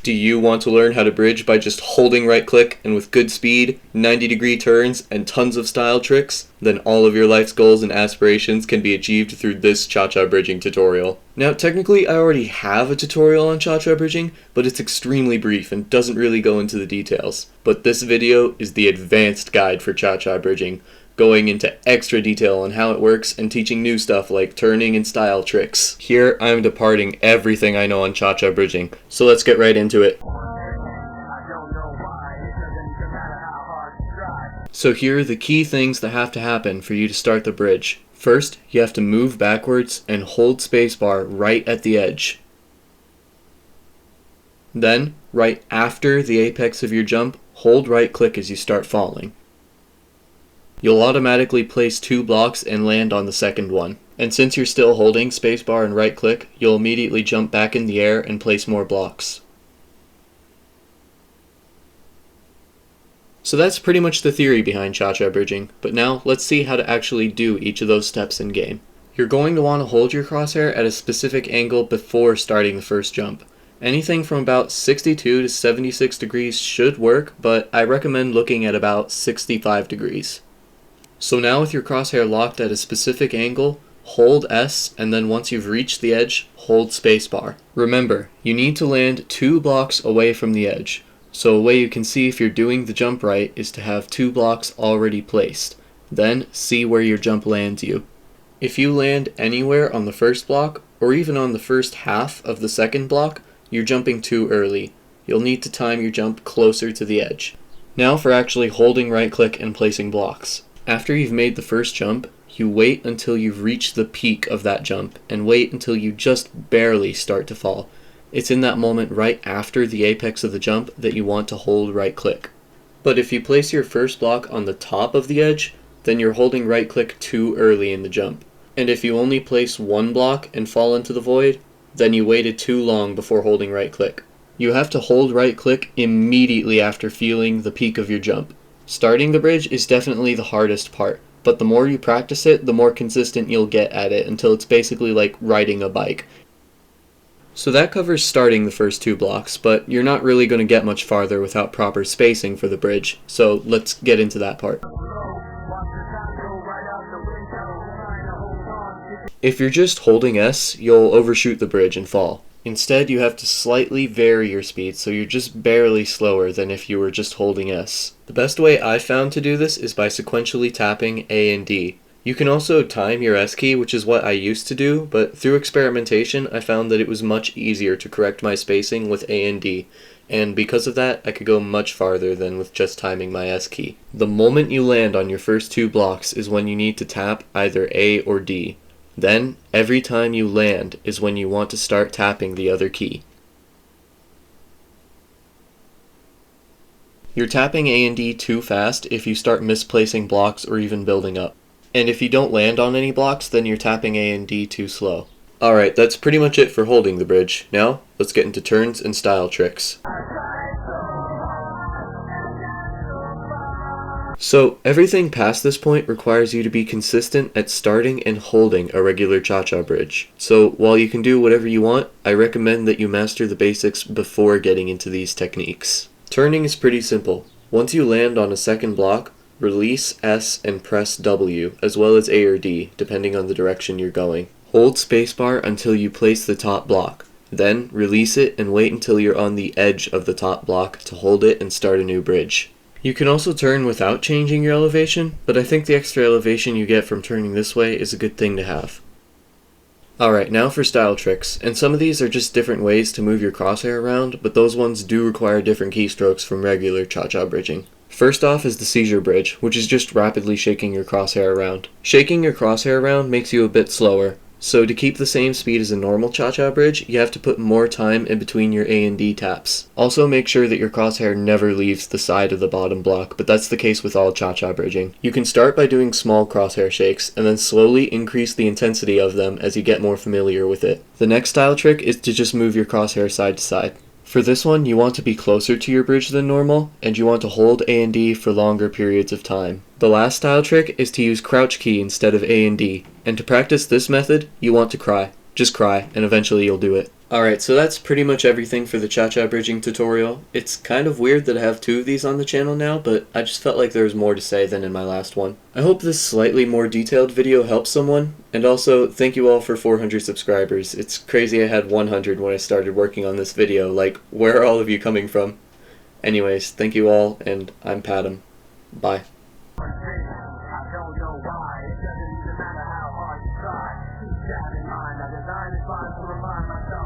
Do you want to learn how to bridge by just holding right click and with good speed, 90-degree turns, and tons of style tricks? Then all of your life's goals and aspirations can be achieved through this cha-cha bridging tutorial. Now technically I already have a tutorial on cha-cha bridging, but it's extremely brief and doesn't really go into the details. But this video is the advanced guide for cha-cha bridging, going into extra detail on how it works and teaching new stuff like turning and style tricks. Here I'm departing everything I know on cha-cha bridging, so let's get right into it. So here are the key things that have to happen for you to start the bridge. First, you have to move backwards and hold spacebar right at the edge. Then, right after the apex of your jump, hold right click as you start falling. You'll automatically place 2 blocks and land on the second one. And since you're still holding spacebar and right click, you'll immediately jump back in the air and place more blocks. So that's pretty much the theory behind cha-cha bridging, but now let's see how to actually do each of those steps in game. You're going to want to hold your crosshair at a specific angle before starting the first jump. Anything from about 62 to 76 degrees should work, but I recommend looking at about 65 degrees. So now with your crosshair locked at a specific angle, hold S, and then once you've reached the edge, hold spacebar. Remember, you need to land 2 blocks away from the edge. So a way you can see if you're doing the jump right is to have 2 blocks already placed. Then see where your jump lands you. If you land anywhere on the first block, or even on the first half of the second block, you're jumping too early. You'll need to time your jump closer to the edge. Now for actually holding right click and placing blocks. After you've made the first jump, you wait until you've reached the peak of that jump, and wait until you just barely start to fall. It's in that moment right after the apex of the jump that you want to hold right click. But if you place your first block on the top of the edge, then you're holding right click too early in the jump. And if you only place 1 block and fall into the void, then you waited too long before holding right click. You have to hold right click immediately after feeling the peak of your jump. Starting the bridge is definitely the hardest part, but the more you practice it, the more consistent you'll get at it until it's basically like riding a bike. So that covers starting the first 2 blocks, but you're not really going to get much farther without proper spacing for the bridge, so let's get into that part. If you're just holding S, you'll overshoot the bridge and fall. Instead, you have to slightly vary your speed, so you're just barely slower than if you were just holding S. The best way I've found to do this is by sequentially tapping A and D. You can also time your S key, which is what I used to do, but through experimentation I found that it was much easier to correct my spacing with A and D, and because of that I could go much farther than with just timing my S key. The moment you land on your first 2 blocks is when you need to tap either A or D. Then, every time you land is when you want to start tapping the other key. You're tapping A and D too fast if you start misplacing blocks or even building up. And if you don't land on any blocks, then you're tapping A and D too slow. Alright, that's pretty much it for holding the bridge. Now, let's get into turns and style tricks. So, everything past this point requires you to be consistent at starting and holding a regular cha-cha bridge. So, while you can do whatever you want, I recommend that you master the basics before getting into these techniques. Turning is pretty simple. Once you land on a second block, release S and press W, as well as A or D, depending on the direction you're going. Hold spacebar until you place the top block. Then, release it and wait until you're on the edge of the top block to hold it and start a new bridge. You can also turn without changing your elevation, but I think the extra elevation you get from turning this way is a good thing to have. Alright, now for style tricks, and some of these are just different ways to move your crosshair around, but those ones do require different keystrokes from regular cha-cha bridging. First off is the seizure bridge, which is just rapidly shaking your crosshair around. Shaking your crosshair around makes you a bit slower, so to keep the same speed as a normal cha-cha bridge, you have to put more time in between your A and D taps. Also make sure that your crosshair never leaves the side of the bottom block, but that's the case with all cha-cha bridging. You can start by doing small crosshair shakes, and then slowly increase the intensity of them as you get more familiar with it. The next style trick is to just move your crosshair side to side. For this one, you want to be closer to your bridge than normal, and you want to hold A and D for longer periods of time. The last style trick is to use crouch key instead of A and D, and to practice this method, you want to cry. Just cry, and eventually you'll do it. Alright, so that's pretty much everything for the cha-cha bridging tutorial. It's kind of weird that I have 2 of these on the channel now, but I just felt like there was more to say than in my last one. I hope this slightly more detailed video helps someone, and also thank you all for 400 subscribers. It's crazy I had 100 when I started working on this video. Like, where are all of you coming from? Anyways, thank you all, and I'm Padam. Bye. I don't know why, it doesn't even matter how hard you try. Keep that in mind, I designed this line to remind myself.